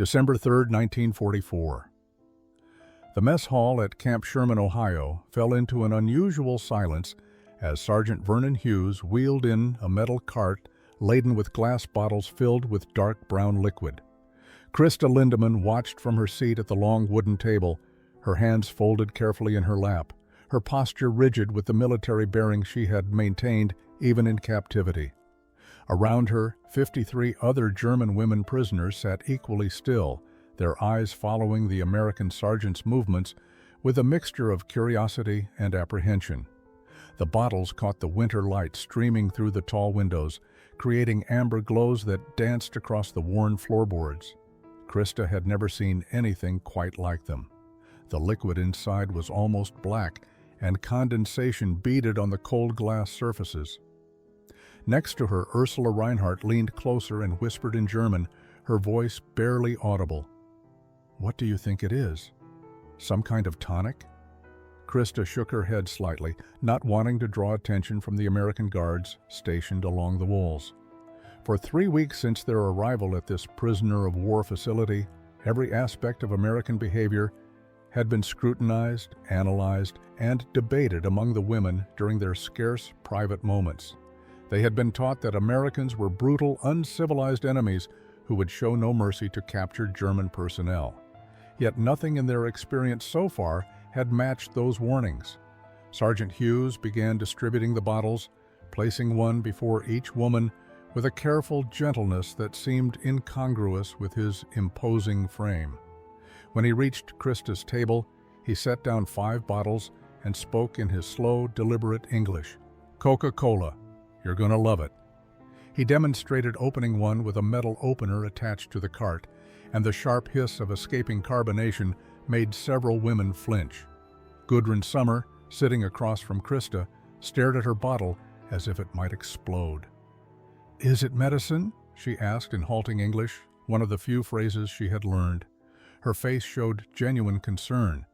December 3, 1944. The mess hall at Camp Sherman, Ohio, fell into an unusual silence as Sergeant Vernon Hughes wheeled in a metal cart laden with glass bottles filled with dark brown liquid. Krista Lindemann watched from her seat at the long wooden table, her hands folded carefully in her lap, her posture rigid with the military bearing she had maintained even in captivity. Around her, 53 other German women prisoners sat equally still, their eyes following the American sergeant's movements with a mixture of curiosity and apprehension. The bottles caught the winter light streaming through the tall windows, creating amber glows that danced across the worn floorboards. Krista had never seen anything quite like them. The liquid inside was almost black, and condensation beaded on the cold glass surfaces. Next to her, Ursula Reinhardt leaned closer and whispered in German, her voice barely audible. "What do you think it is? Some kind of tonic?" Krista shook her head slightly, not wanting to draw attention from the American guards stationed along the walls. For 3 weeks since their arrival at this prisoner of war facility, every aspect of American behavior had been scrutinized, analyzed, and debated among the women during their scarce private moments. They had been taught that Americans were brutal, uncivilized enemies who would show no mercy to captured German personnel. Yet nothing in their experience so far had matched those warnings. Sergeant Hughes began distributing the bottles, placing one before each woman with a careful gentleness that seemed incongruous with his imposing frame. When he reached Krista's table, he set down 5 bottles and spoke in his slow, deliberate English. "Coca-Cola. You're gonna love it." He demonstrated opening one with a metal opener attached to the cart, and the sharp hiss of escaping carbonation made several women flinch. Gudrun Sommer, sitting across from Krista, stared at her bottle as if it might explode. "Is it medicine?" she asked in halting English, one of the few phrases she had learned. Her face showed genuine concern.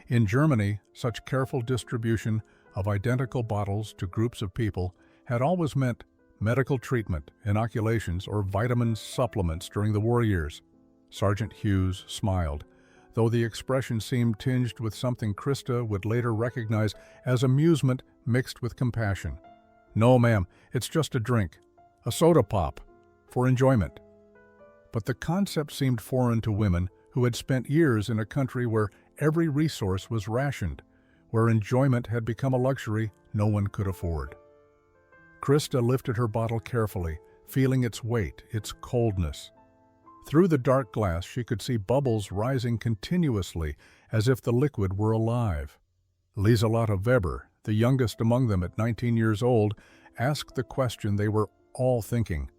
In Germany, such careful distribution of identical bottles to groups of people had always meant medical treatment, inoculations, or vitamin supplements during the war years. Sergeant Hughes smiled, though the expression seemed tinged with something Krista would later recognize as amusement mixed with compassion. "No, ma'am, it's just a drink. A soda pop. For enjoyment." But the concept seemed foreign to women who had spent years in a country where every resource was rationed, where enjoyment had become a luxury no one could afford. Krista lifted her bottle carefully, feeling its weight, its coldness. Through the dark glass, she could see bubbles rising continuously, as if the liquid were alive. Lieselotte Weber, the youngest among them at 19 years old, asked the question they were all thinking.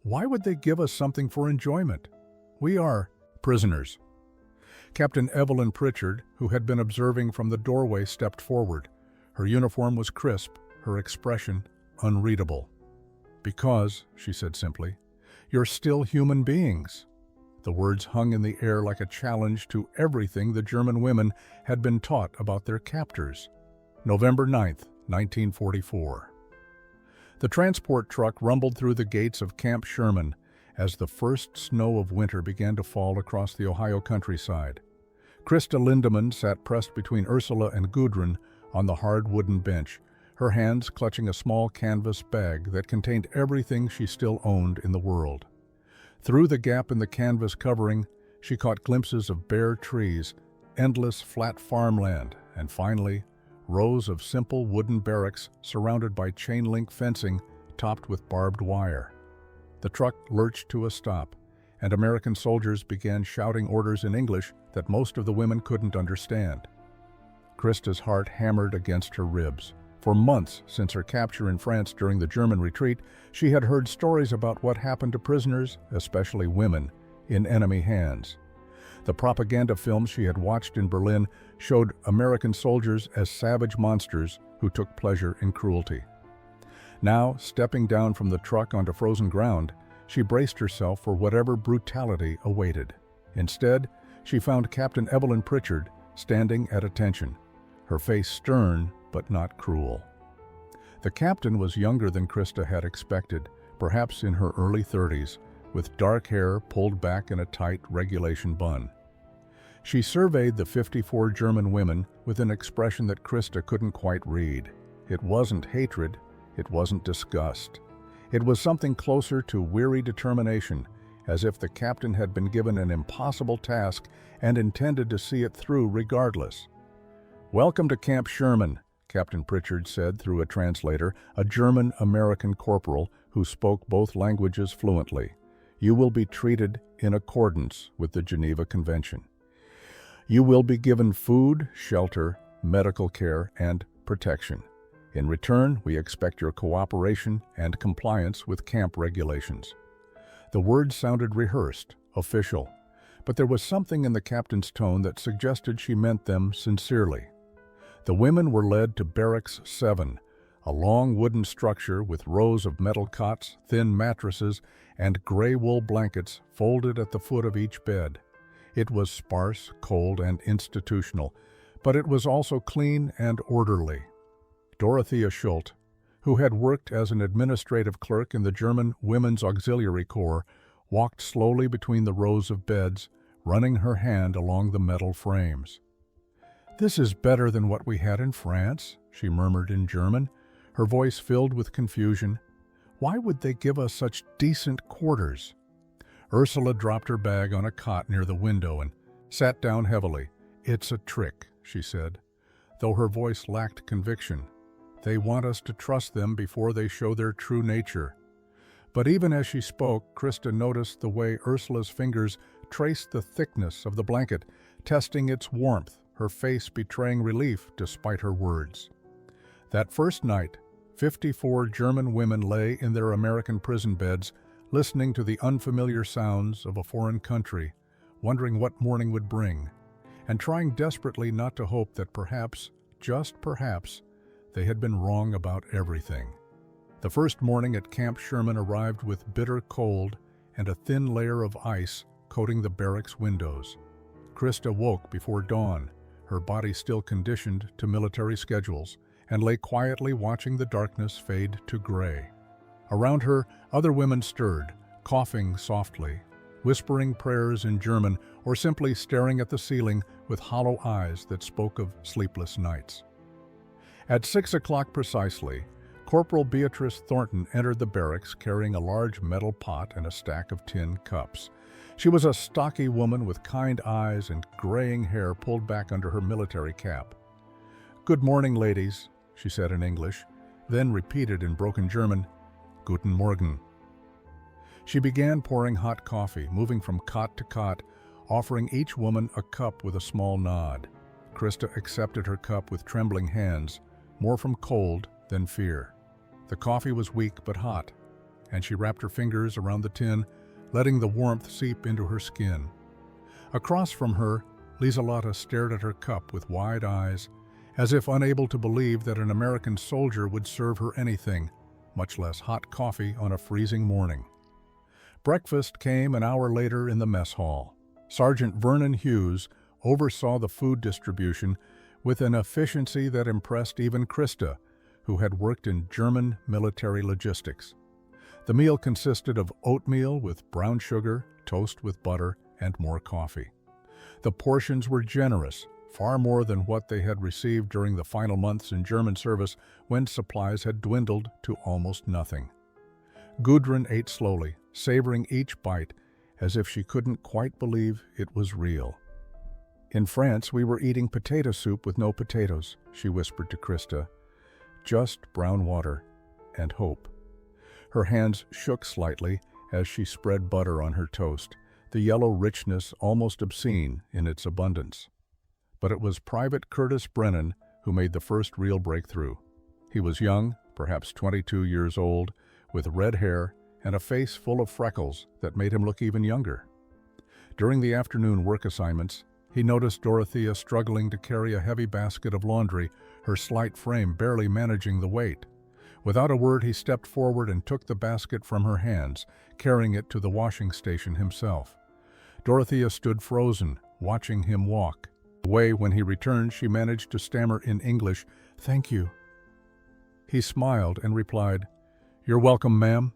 Why would they give us something for enjoyment? We are prisoners. Captain Evelyn Pritchard, who had been observing from the doorway, stepped forward. Her uniform was crisp, her expression unreadable. "Because," she said simply, "you're still human beings." The words hung in the air like a challenge to everything the German women had been taught about their captors. November 9th, 1944. The transport truck rumbled through the gates of Camp Sherman as the first snow of winter began to fall across the Ohio countryside. Krista Lindemann sat pressed between Ursula and Gudrun on the hard wooden bench, her hands clutching a small canvas bag that contained everything she still owned in the world. Through the gap in the canvas covering, she caught glimpses of bare trees, endless flat farmland, and finally, rows of simple wooden barracks surrounded by chain-link fencing topped with barbed wire. The truck lurched to a stop, and American soldiers began shouting orders in English that most of the women couldn't understand. Krista's heart hammered against her ribs. For months since her capture in France during the German retreat, she had heard stories about what happened to prisoners, especially women, in enemy hands. The propaganda films she had watched in Berlin showed American soldiers as savage monsters who took pleasure in cruelty. Now, stepping down from the truck onto frozen ground, she braced herself for whatever brutality awaited. Instead, she found Captain Evelyn Pritchard standing at attention, her face stern but not cruel. The captain was younger than Krista had expected, perhaps in her early 30s, with dark hair pulled back in a tight regulation bun. She surveyed the 54 German women with an expression that Krista couldn't quite read. It wasn't hatred, it wasn't disgust. It was something closer to weary determination, as if the captain had been given an impossible task and intended to see it through regardless. "Welcome to Camp Sherman," Captain Pritchard said through a translator, a German-American corporal who spoke both languages fluently. "You will be treated in accordance with the Geneva Convention. You will be given food, shelter, medical care, and protection. In return, we expect your cooperation and compliance with camp regulations." The words sounded rehearsed, official, but there was something in the captain's tone that suggested she meant them sincerely. The women were led to Barracks 7, a long wooden structure with rows of metal cots, thin mattresses, and gray wool blankets folded at the foot of each bed. It was sparse, cold, and institutional, but it was also clean and orderly. Dorothea Schult, who had worked as an administrative clerk in the German Women's Auxiliary Corps, walked slowly between the rows of beds, running her hand along the metal frames. "This is better than what we had in France," she murmured in German, her voice filled with confusion. "Why would they give us such decent quarters?" Ursula dropped her bag on a cot near the window and sat down heavily. "It's a trick," she said, though her voice lacked conviction. "They want us to trust them before they show their true nature." But even as she spoke, Krista noticed the way Ursula's fingers traced the thickness of the blanket, testing its warmth, her face betraying relief despite her words. That first night, 54 German women lay in their American prison beds, listening to the unfamiliar sounds of a foreign country, wondering what morning would bring, and trying desperately not to hope that perhaps, just perhaps, they had been wrong about everything. The first morning at Camp Sherman arrived with bitter cold and a thin layer of ice coating the barracks windows. Krista woke before dawn, her body still conditioned to military schedules, and lay quietly watching the darkness fade to gray. Around her, other women stirred, coughing softly, whispering prayers in German, or simply staring at the ceiling with hollow eyes that spoke of sleepless nights. At 6 o'clock precisely, Corporal Beatrice Thornton entered the barracks carrying a large metal pot and a stack of tin cups. She was a stocky woman with kind eyes and graying hair pulled back under her military cap. "Good morning, ladies," she said in English, then repeated in broken German, "Guten Morgen." She began pouring hot coffee, moving from cot to cot, offering each woman a cup with a small nod. Krista accepted her cup with trembling hands, more from cold than fear. The coffee was weak but hot, and she wrapped her fingers around the tin, letting the warmth seep into her skin. Across from her, Lieselotte stared at her cup with wide eyes, as if unable to believe that an American soldier would serve her anything, much less hot coffee on a freezing morning. Breakfast came an hour later in the mess hall. Sergeant Vernon Hughes oversaw the food distribution with an efficiency that impressed even Krista, who had worked in German military logistics. The meal consisted of oatmeal with brown sugar, toast with butter, and more coffee. The portions were generous, far more than what they had received during the final months in German service when supplies had dwindled to almost nothing. Gudrun ate slowly, savoring each bite as if she couldn't quite believe it was real. "In France, we were eating potato soup with no potatoes," she whispered to Krista. "Just brown water and hope." Her hands shook slightly as she spread butter on her toast, the yellow richness almost obscene in its abundance. But it was Private Curtis Brennan who made the first real breakthrough. He was young, perhaps 22 years old, with red hair and a face full of freckles that made him look even younger. During the afternoon work assignments, he noticed Dorothea struggling to carry a heavy basket of laundry, her slight frame barely managing the weight. Without a word, he stepped forward and took the basket from her hands, carrying it to the washing station himself. Dorothea stood frozen, watching him walk. Away when he returned, she managed to stammer in English, "Thank you." He smiled and replied, "You're welcome, ma'am."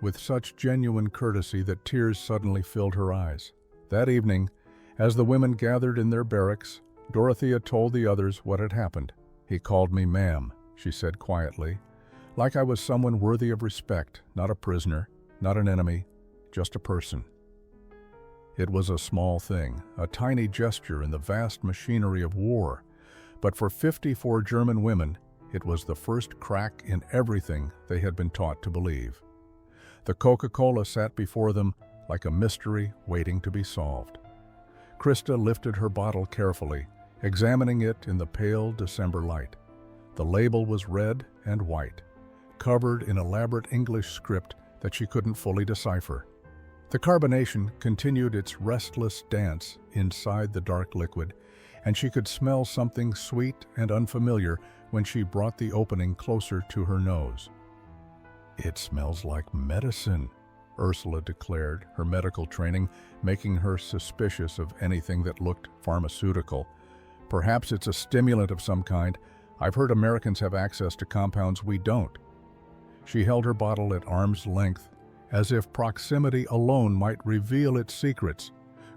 with such genuine courtesy that tears suddenly filled her eyes. That evening, as the women gathered in their barracks, Dorothea told the others what had happened. "He called me ma'am," she said quietly, "like I was someone worthy of respect, not a prisoner, not an enemy, just a person." It was a small thing, a tiny gesture in the vast machinery of war, but for 54 German women, it was the first crack in everything they had been taught to believe. The Coca-Cola sat before them like a mystery waiting to be solved. Krista lifted her bottle carefully, examining it in the pale December light. The label was red and white, covered in elaborate English script that she couldn't fully decipher. The carbonation continued its restless dance inside the dark liquid, and she could smell something sweet and unfamiliar when she brought the opening closer to her nose. "It smells like medicine," Ursula declared, her medical training making her suspicious of anything that looked pharmaceutical. "Perhaps it's a stimulant of some kind. I've heard Americans have access to compounds we don't." She held her bottle at arm's length, as if proximity alone might reveal its secrets.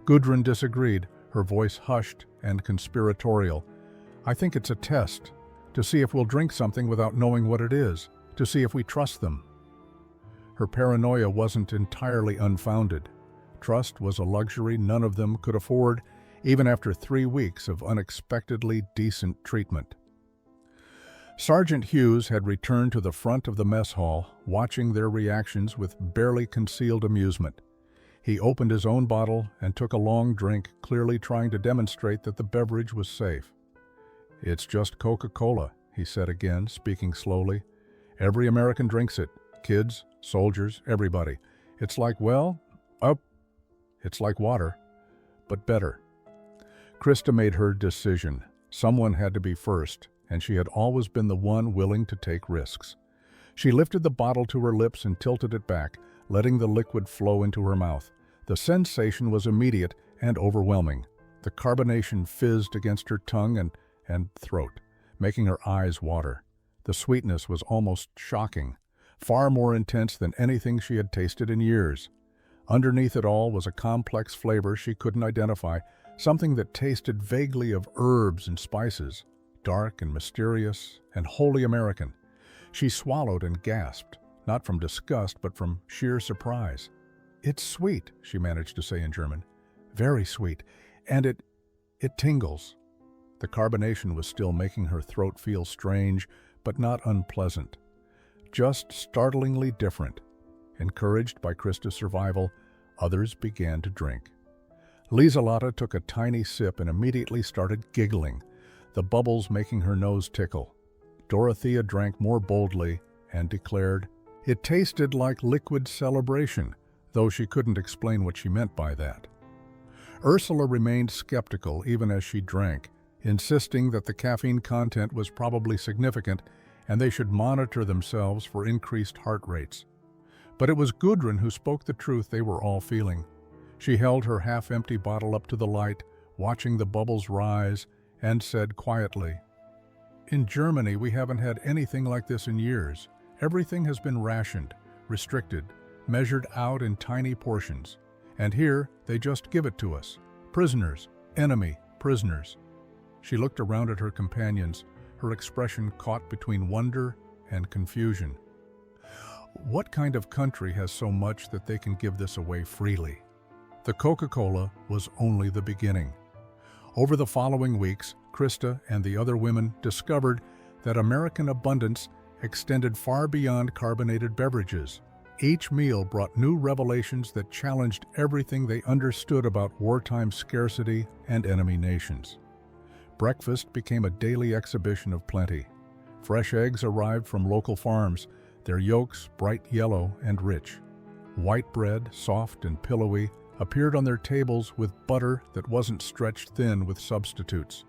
Gudrun disagreed, her voice hushed and conspiratorial. "I think it's a test, to see if we'll drink something without knowing what it is, to see if we trust them." Her paranoia wasn't entirely unfounded. Trust was a luxury none of them could afford, even after 3 weeks of unexpectedly decent treatment. Sergeant Hughes had returned to the front of the mess hall, watching their reactions with barely concealed amusement. He opened his own bottle and took a long drink, clearly trying to demonstrate that the beverage was safe. "It's just Coca-Cola," he said again, speaking slowly. "Every American drinks it. Kids, soldiers, everybody. It's like, it's like water, but better." Krista made her decision. Someone had to be first, and she had always been the one willing to take risks. She lifted the bottle to her lips and tilted it back, letting the liquid flow into her mouth. The sensation was immediate and overwhelming. The carbonation fizzed against her tongue and throat, making her eyes water. The sweetness was almost shocking, far more intense than anything she had tasted in years. Underneath it all was a complex flavor she couldn't identify, something that tasted vaguely of herbs and spices, dark and mysterious and wholly American. She swallowed and gasped, not from disgust but from sheer surprise. "It's sweet," she managed to say in German. "Very sweet, and it tingles." The carbonation was still making her throat feel strange, but not unpleasant. Just startlingly different. Encouraged by Krista's survival, others began to drink. Lieselotte took a tiny sip and immediately started giggling, the bubbles making her nose tickle. Dorothea drank more boldly and declared, "It tasted like liquid celebration," though she couldn't explain what she meant by that. Ursula remained skeptical even as she drank, insisting that the caffeine content was probably significant and they should monitor themselves for increased heart rates. But it was Gudrun who spoke the truth they were all feeling. She held her half-empty bottle up to the light, watching the bubbles rise, and said quietly, "In Germany, we haven't had anything like this in years. Everything has been rationed, restricted, measured out in tiny portions. And here, they just give it to us. Prisoners, enemy, prisoners." She looked around at her companions, her expression caught between wonder and confusion. What kind of country has so much that they can give this away freely? The Coca-Cola was only the beginning. Over the following weeks, Krista and the other women discovered that American abundance extended far beyond carbonated beverages. Each meal brought new revelations that challenged everything they understood about wartime scarcity and enemy nations. Breakfast became a daily exhibition of plenty. Fresh eggs arrived from local farms, their yolks bright yellow and rich. White bread, soft and pillowy, appeared on their tables with butter that wasn't stretched thin with substitutes.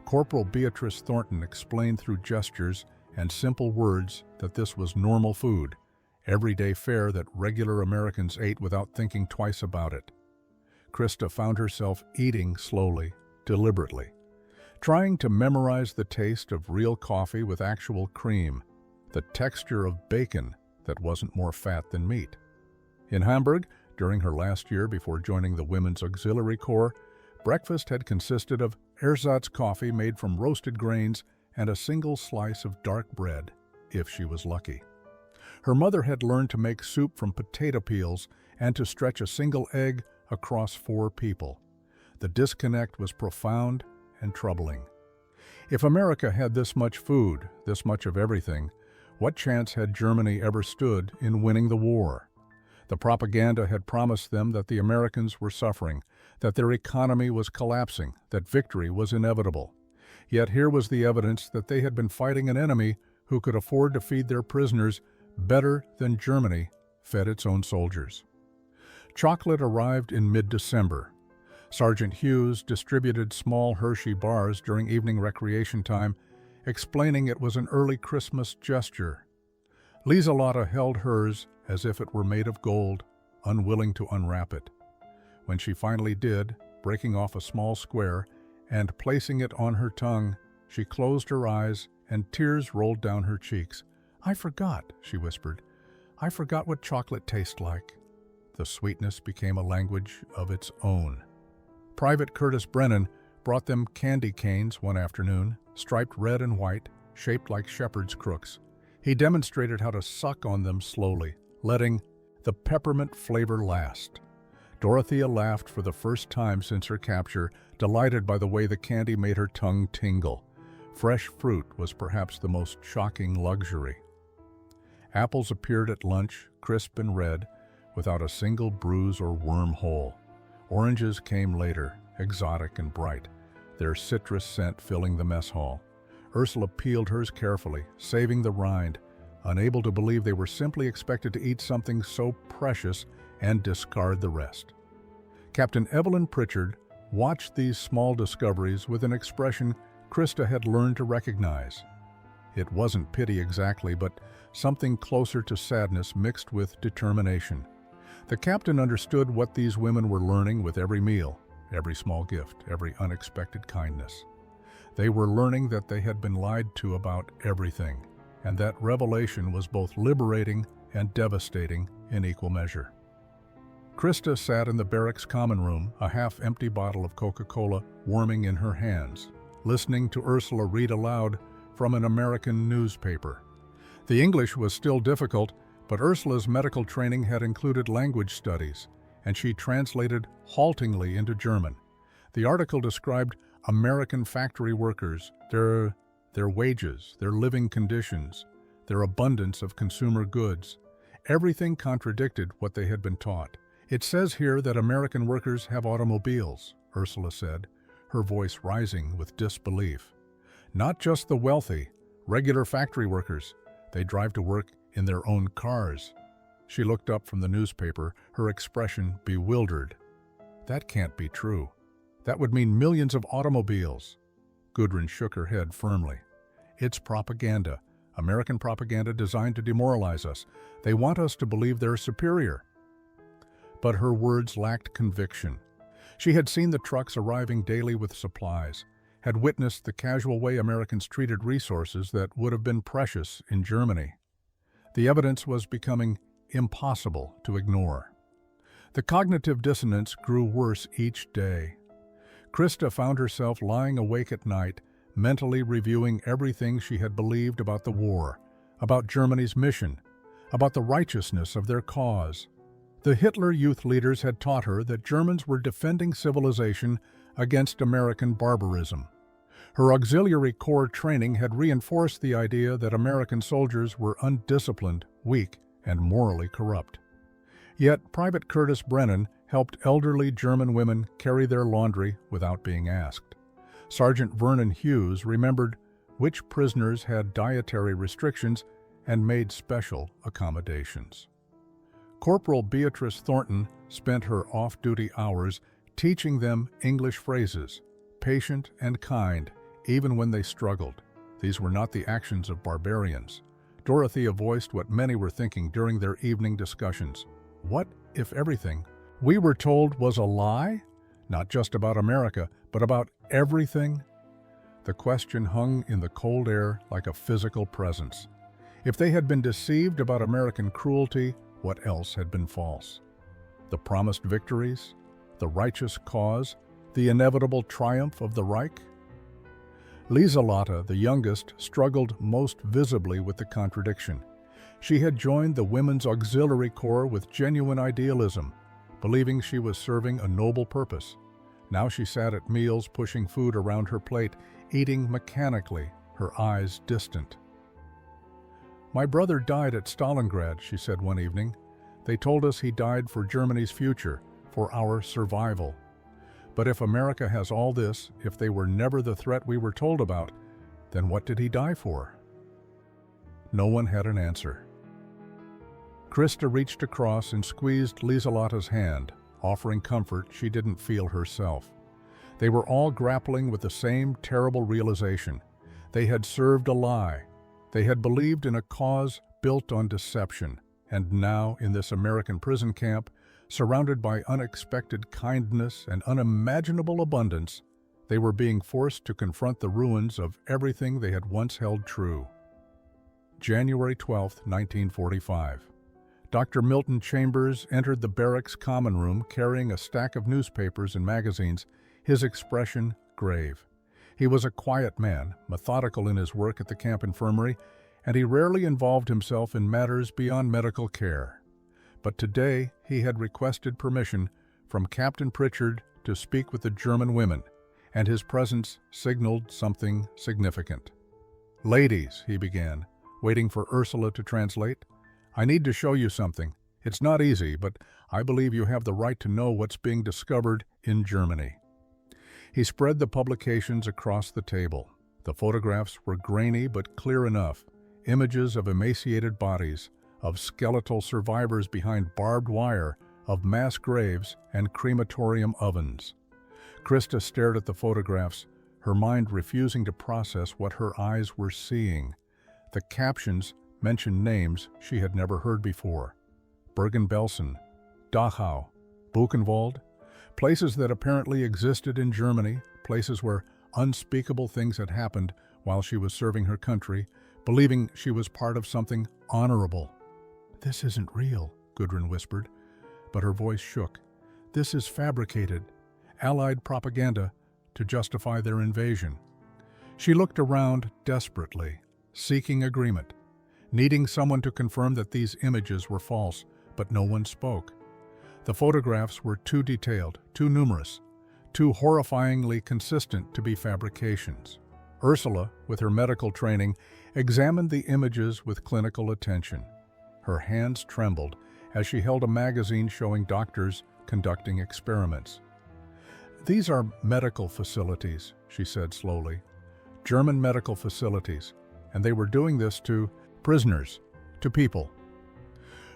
Corporal Beatrice Thornton explained through gestures and simple words that this was normal food, everyday fare that regular Americans ate without thinking twice about it. Krista found herself eating slowly, deliberately, trying to memorize the taste of real coffee with actual cream, the texture of bacon that wasn't more fat than meat. In Hamburg, during her last year before joining the Women's Auxiliary Corps, breakfast had consisted of ersatz coffee made from roasted grains and a single slice of dark bread, if she was lucky. Her mother had learned to make soup from potato peels and to stretch a single egg across 4 people. The disconnect was profound and troubling. If America had this much food, this much of everything, what chance had Germany ever stood in winning the war? The propaganda had promised them that the Americans were suffering, that their economy was collapsing, that victory was inevitable. Yet here was the evidence that they had been fighting an enemy who could afford to feed their prisoners better than Germany fed its own soldiers. Chocolate arrived in mid-December. Sergeant Hughes distributed small Hershey bars during evening recreation time, explaining it was an early Christmas gesture. Lieselotte held hers as if it were made of gold, unwilling to unwrap it. When she finally did, breaking off a small square and placing it on her tongue, she closed her eyes and tears rolled down her cheeks. "I forgot," she whispered. "I forgot what chocolate tastes like." The sweetness became a language of its own. Private Curtis Brennan brought them candy canes one afternoon, striped red and white, shaped like shepherd's crooks. He demonstrated how to suck on them slowly, letting the peppermint flavor last. Dorothea laughed for the first time since her capture, delighted by the way the candy made her tongue tingle. Fresh fruit was perhaps the most shocking luxury. Apples appeared at lunch, crisp and red, without a single bruise or wormhole. Oranges came later, exotic and bright, their citrus scent filling the mess hall. Ursula peeled hers carefully, saving the rind, unable to believe they were simply expected to eat something so precious and discard the rest. Captain Evelyn Pritchard watched these small discoveries with an expression Krista had learned to recognize. It wasn't pity exactly, but something closer to sadness mixed with determination. The captain understood what these women were learning with every meal, every small gift, every unexpected kindness. They were learning that they had been lied to about everything, and that revelation was both liberating and devastating in equal measure. Krista sat in the barracks common room, a half-empty bottle of Coca-Cola warming in her hands, listening to Ursula read aloud from an American newspaper. The English was still difficult, but Ursula's medical training had included language studies, and she translated haltingly into German. The article described American factory workers, their wages, their living conditions, their abundance of consumer goods. Everything contradicted what they had been taught. "It says here that American workers have automobiles," Ursula said, her voice rising with disbelief. "Not just the wealthy, regular factory workers. They drive to work in their own cars." She looked up from the newspaper, her expression bewildered. "That can't be true. That would mean millions of automobiles." Gudrun shook her head firmly. "It's propaganda, American propaganda designed to demoralize us. They want us to believe they're superior." But her words lacked conviction. She had seen the trucks arriving daily with supplies, had witnessed the casual way Americans treated resources that would have been precious in Germany. The evidence was becoming impossible to ignore. The cognitive dissonance grew worse each day. Krista found herself lying awake at night, mentally reviewing everything she had believed about the war, about Germany's mission, about the righteousness of their cause. The Hitler Youth leaders had taught her that Germans were defending civilization against American barbarism. Her auxiliary corps training had reinforced the idea that American soldiers were undisciplined, weak, and morally corrupt. Yet Private Curtis Brennan helped elderly German women carry their laundry without being asked. Sergeant Vernon Hughes remembered which prisoners had dietary restrictions and made special accommodations. Corporal Beatrice Thornton spent her off-duty hours teaching them English phrases, patient and kind, even when they struggled. These were not the actions of barbarians. Dorothea voiced what many were thinking during their evening discussions. What if everything we were told was a lie? Not just about America, but about everything? The question hung in the cold air like a physical presence. If they had been deceived about American cruelty, what else had been false? the promised victories, the righteous cause, the inevitable triumph of the Reich? Lieselotte, the youngest, struggled most visibly with the contradiction. She had joined the Women's Auxiliary Corps with genuine idealism, believing she was serving a noble purpose. Now she sat at meals pushing food around her plate, eating mechanically, her eyes distant. "My brother died at Stalingrad," she said one evening. "They told us he died for Germany's future, for our survival. But if America has all this, if they were never the threat we were told about, then what did he die for?" No one had an answer. Krista reached across and squeezed Lieselotte's hand, offering comfort she didn't feel herself. They were all grappling with the same terrible realization. They had served a lie. They had believed in a cause built on deception. And now, in this American prison camp, surrounded by unexpected kindness and unimaginable abundance, they were being forced to confront the ruins of everything they had once held true. January 12, 1945. Dr. Milton Chambers entered the barracks common room carrying a stack of newspapers and magazines, his expression grave. He was a quiet man, methodical in his work at the camp infirmary, and he rarely involved himself in matters beyond medical care. But today he had requested permission from Captain Pritchard to speak with the German women, and his presence signaled something significant. "Ladies," he began, waiting for Ursula to translate, "I need to show you something. It's not easy, but I believe you have the right to know what's being discovered in Germany." He spread the publications across the table. The photographs were grainy but clear enough, images of emaciated bodies, of skeletal survivors behind barbed wire, of mass graves and crematorium ovens. Krista stared at the photographs, her mind refusing to process what her eyes were seeing. The captions mentioned names she had never heard before. Bergen-Belsen, Dachau, Buchenwald, places that apparently existed in Germany, places where unspeakable things had happened while she was serving her country, believing she was part of something honorable. "This isn't real," Gudrun whispered, but her voice shook. "This is fabricated, Allied propaganda to justify their invasion." She looked around desperately, seeking agreement, needing someone to confirm that these images were false, but no one spoke. The photographs were too detailed, too numerous, too horrifyingly consistent to be fabrications. Ursula, with her medical training, examined the images with clinical attention. Her hands trembled as she held a magazine showing doctors conducting experiments. "These are medical facilities," she said slowly. "German medical facilities, and they were doing this to prisoners, to people."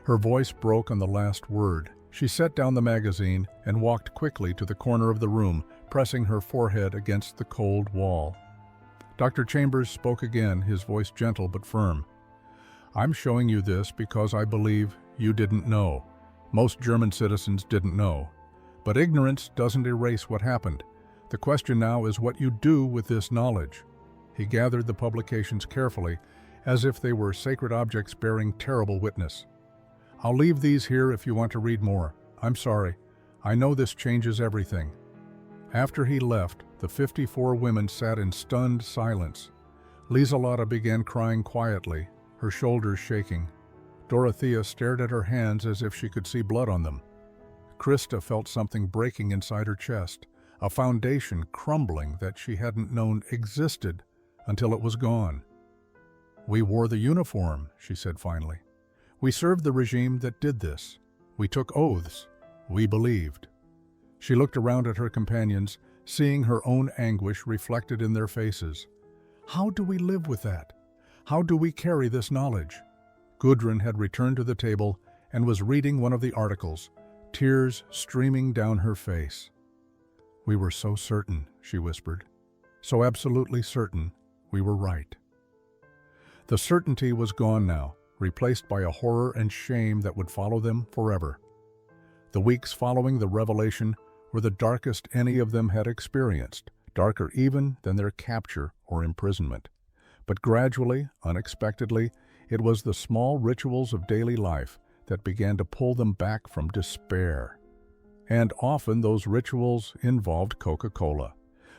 Her voice broke on the last word. She set down the magazine and walked quickly to the corner of the room, pressing her forehead against the cold wall. Dr. Chambers spoke again, his voice gentle but firm. "I'm showing you this because I believe you didn't know. Most German citizens didn't know. But ignorance doesn't erase what happened. The question now is what you do with this knowledge." He gathered the publications carefully, as if they were sacred objects bearing terrible witness. "I'll leave these here if you want to read more. I'm sorry. I know this changes everything." After he left, the 54 women sat in stunned silence. Lieselotte began crying quietly, her shoulders shaking. Dorothea stared at her hands as if she could see blood on them. Krista felt something breaking inside her chest, a foundation crumbling that she hadn't known existed until it was gone. "We wore the uniform," she said finally. "We served the regime that did this. We took oaths. We believed." She looked around at her companions, seeing her own anguish reflected in their faces. "How do we live with that? How do we carry this knowledge?" Gudrun had returned to the table and was reading one of the articles, tears streaming down her face. "We were so certain," she whispered. "So absolutely certain we were right." The certainty was gone now, replaced by a horror and shame that would follow them forever. The weeks following the revelation were the darkest any of them had experienced, darker even than their capture or imprisonment. But gradually, unexpectedly, it was the small rituals of daily life that began to pull them back from despair. And often those rituals involved Coca-Cola.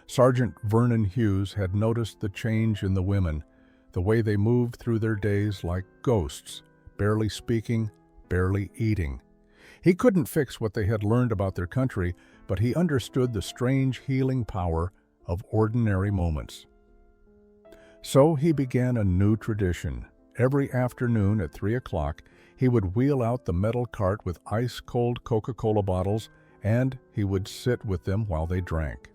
Sergeant Vernon Hughes had noticed the change in the women, the way they moved through their days like ghosts, barely speaking, barely eating. He couldn't fix what they had learned about their country, but he understood the strange healing power of ordinary moments. So he began a new tradition. Every afternoon at 3 o'clock, he would wheel out the metal cart with ice-cold Coca-Cola bottles, and he would sit with them while they drank.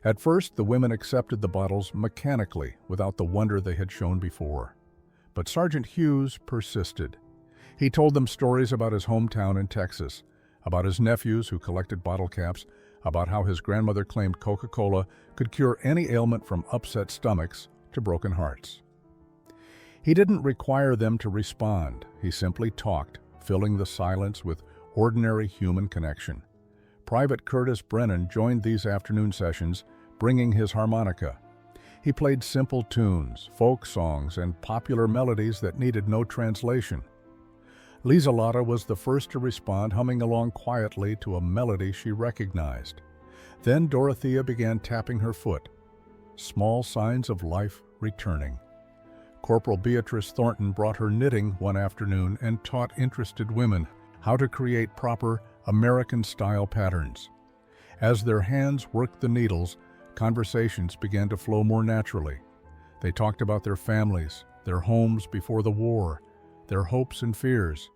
At first, the women accepted the bottles mechanically, without the wonder they had shown before. But Sergeant Hughes persisted. He told them stories about his hometown in Texas, about his nephews who collected bottle caps, about how his grandmother claimed Coca-Cola could cure any ailment from upset stomachs to broken hearts. He didn't require them to respond. He simply talked, filling the silence with ordinary human connection. Private Curtis Brennan joined these afternoon sessions, bringing his harmonica. He played simple tunes, folk songs, and popular melodies that needed no translation. Lieselota was the first to respond, humming along quietly to a melody she recognized. Then Dorothea began tapping her foot, small signs of life returning. Corporal Beatrice Thornton brought her knitting one afternoon and taught interested women how to create proper American-style patterns. As their hands worked the needles, conversations began to flow more naturally. They talked about their families, their homes before the war, their hopes and fears.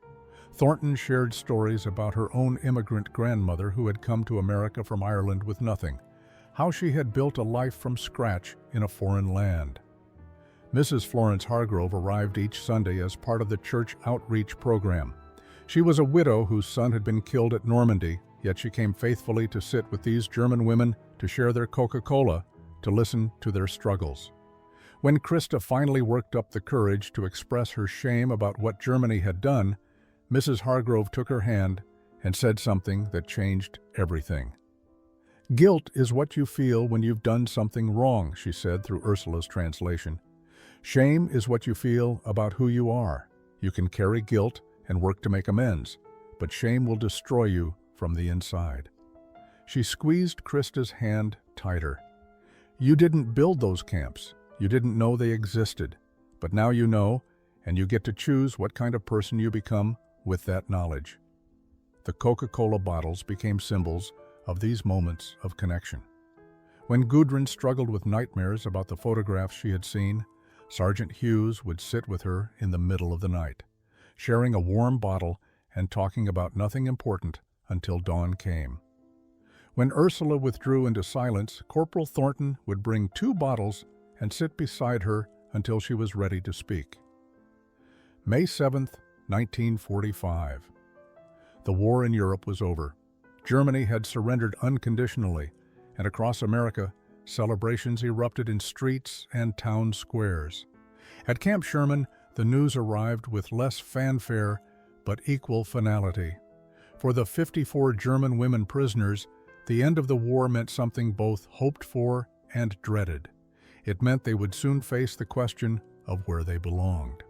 Thornton shared stories about her own immigrant grandmother who had come to America from Ireland with nothing, how she had built a life from scratch in a foreign land. Mrs. Florence Hargrove arrived each Sunday as part of the church outreach program. She was a widow whose son had been killed at Normandy, yet she came faithfully to sit with these German women, to share their Coca-Cola, to listen to their struggles. When Krista finally worked up the courage to express her shame about what Germany had done, Mrs. Hargrove took her hand and said something that changed everything. "Guilt is what you feel when you've done something wrong," she said through Ursula's translation. "Shame is what you feel about who you are. You can carry guilt and work to make amends, but shame will destroy you from the inside." She squeezed Krista's hand tighter. "You didn't build those camps. You didn't know they existed. But now you know, and you get to choose what kind of person you become with that knowledge." The Coca-Cola bottles became symbols of these moments of connection. When Gudrun struggled with nightmares about the photographs she had seen, Sergeant Hughes would sit with her in the middle of the night, sharing a warm bottle and talking about nothing important until dawn came. When Ursula withdrew into silence, Corporal Thornton would bring 2 bottles and sit beside her until she was ready to speak. May 7th, 1945. The war in Europe was over. Germany had surrendered unconditionally, and across America, celebrations erupted in streets and town squares. At Camp Sherman, the news arrived with less fanfare but equal finality. For the 54 German women prisoners, the end of the war meant something both hoped for and dreaded. It meant they would soon face the question of where they belonged.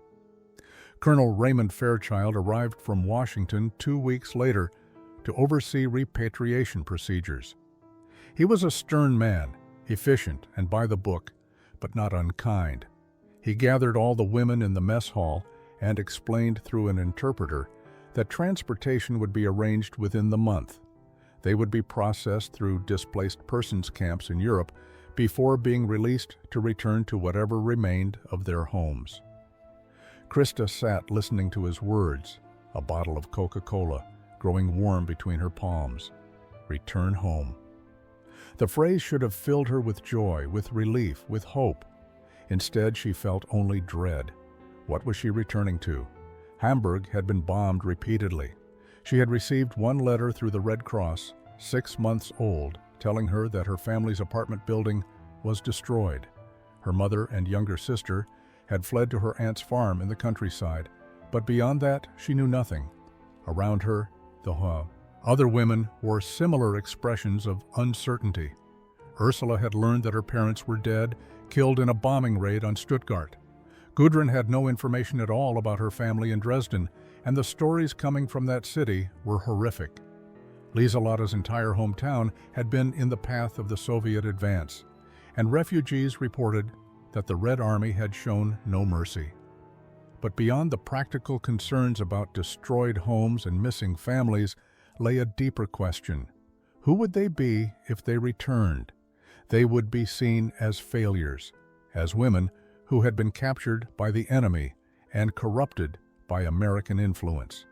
Colonel Raymond Fairchild arrived from Washington 2 weeks later to oversee repatriation procedures. He was a stern man, efficient and by the book, but not unkind. He gathered all the women in the mess hall and explained through an interpreter that transportation would be arranged within the month. They would be processed through displaced persons camps in Europe before being released to return to whatever remained of their homes. Krista sat listening to his words, a bottle of Coca-Cola growing warm between her palms. Return home. The phrase should have filled her with joy, with relief, with hope. Instead, she felt only dread. What was she returning to? Hamburg had been bombed repeatedly. She had received one letter through the Red Cross, 6 months old, telling her that her family's apartment building was destroyed. Her mother and younger sister had fled to her aunt's farm in the countryside, but beyond that, she knew nothing. Around her, the other women wore similar expressions of uncertainty. Ursula had learned that her parents were dead, killed in a bombing raid on Stuttgart. Gudrun had no information at all about her family in Dresden, and the stories coming from that city were horrific. Liselotte's entire hometown had been in the path of the Soviet advance, and refugees reported that the Red Army had shown no mercy. But beyond the practical concerns about destroyed homes and missing families lay a deeper question. Who would they be if they returned? They would be seen as failures, as women who had been captured by the enemy and corrupted by American influence.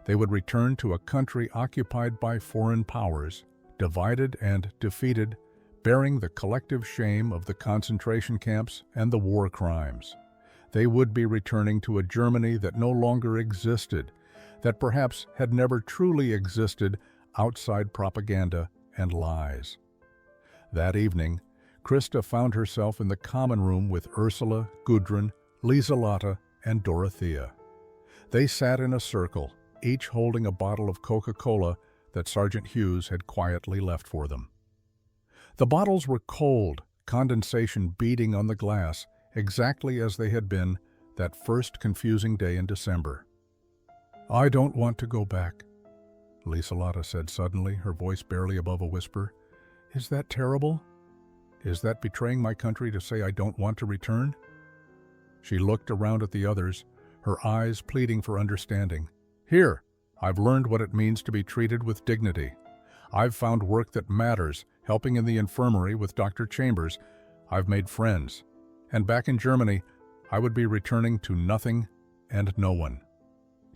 They would return to a country occupied by foreign powers, divided and defeated, bearing the collective shame of the concentration camps and the war crimes. They would be returning to a Germany that no longer existed, that perhaps had never truly existed outside propaganda and lies. That evening, Krista found herself in the common room with Ursula, Gudrun, Liselotte, and Dorothea. They sat in a circle, each holding a bottle of Coca-Cola that Sergeant Hughes had quietly left for them. The bottles were cold, condensation beating on the glass, exactly as they had been that first confusing day in December. "I don't want to go back," Liselotte said suddenly, her voice barely above a whisper. "Is that terrible? Is that betraying my country to say I don't want to return?" She looked around at the others, her eyes pleading for understanding. "Here, I've learned what it means to be treated with dignity. I've found work that matters, helping in the infirmary with Dr. Chambers. I've made friends. And back in Germany, I would be returning to nothing and no one."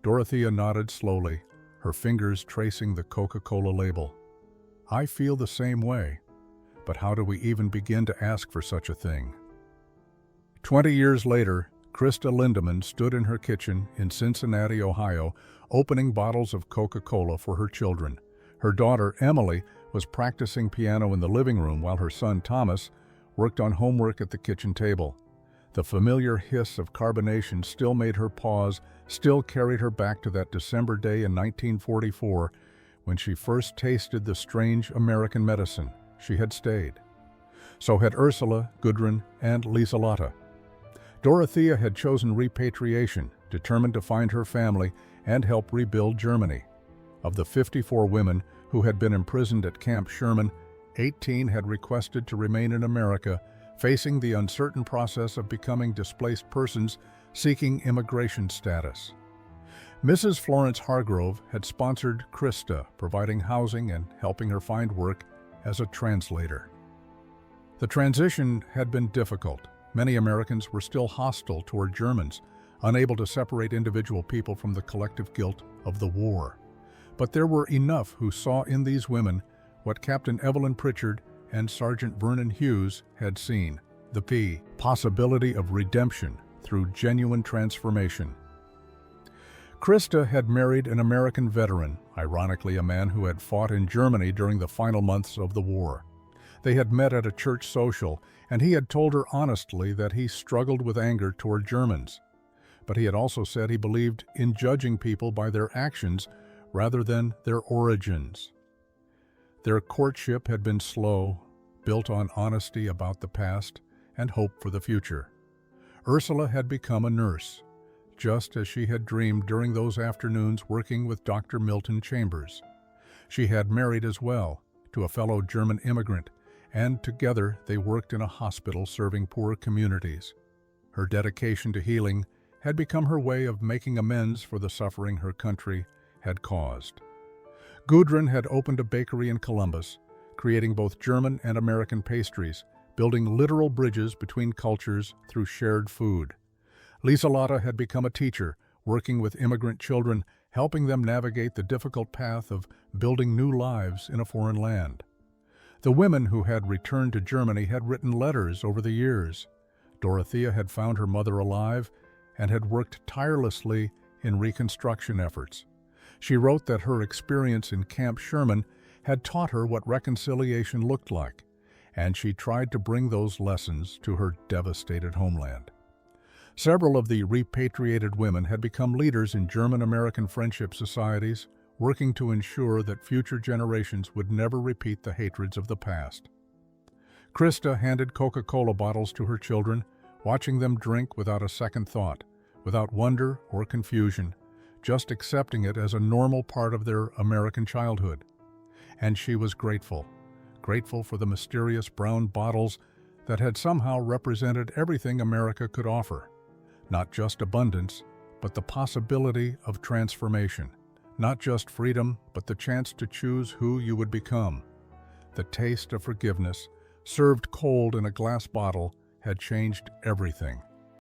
Dorothea nodded slowly, her fingers tracing the Coca-Cola label. "I feel the same way, but how do we even begin to ask for such a thing?" 20 years later, Krista Lindemann stood in her kitchen in Cincinnati, Ohio, opening bottles of Coca-Cola for her children. Her daughter, Emily, was practicing piano in the living room while her son, Thomas, worked on homework at the kitchen table. The familiar hiss of carbonation still made her pause, still carried her back to that December day in 1944 when she first tasted the strange American medicine. She had stayed. So had Ursula, Gudrun, and Liselotte. Dorothea had chosen repatriation, determined to find her family and help rebuild Germany. Of the 54 women who had been imprisoned at Camp Sherman, 18 had requested to remain in America, facing the uncertain process of becoming displaced persons seeking immigration status. Mrs. Florence Hargrove had sponsored Krista, providing housing and helping her find work as a translator. The transition had been difficult. Many Americans were still hostile toward Germans, unable to separate individual people from the collective guilt of the war. But there were enough who saw in these women what Captain Evelyn Pritchard and Sergeant Vernon Hughes had seen, the possibility of redemption through genuine transformation. Krista had married an American veteran, ironically a man who had fought in Germany during the final months of the war. They had met at a church social, and he had told her honestly that he struggled with anger toward Germans. But he had also said he believed in judging people by their actions rather than their origins. Their courtship had been slow, built on honesty about the past and hope for the future. Ursula had become a nurse, just as she had dreamed during those afternoons working with Dr. Milton Chambers. She had married as well, to a fellow German immigrant, and together they worked in a hospital serving poor communities. Her dedication to healing had become her way of making amends for the suffering her country had caused. Gudrun had opened a bakery in Columbus, creating both German and American pastries, building literal bridges between cultures through shared food. Liselotte had become a teacher, working with immigrant children, helping them navigate the difficult path of building new lives in a foreign land. The women who had returned to Germany had written letters over the years. Dorothea had found her mother alive and had worked tirelessly in reconstruction efforts. She wrote that her experience in Camp Sherman had taught her what reconciliation looked like, and she tried to bring those lessons to her devastated homeland. Several of the repatriated women had become leaders in German-American friendship societies, working to ensure that future generations would never repeat the hatreds of the past. Krista handed Coca-Cola bottles to her children, watching them drink without a second thought, without wonder or confusion, just accepting it as a normal part of their American childhood. And she was grateful, grateful for the mysterious brown bottles that had somehow represented everything America could offer. Not just abundance, but the possibility of transformation. Not just freedom, but the chance to choose who you would become. The taste of forgiveness, served cold in a glass bottle, had changed everything.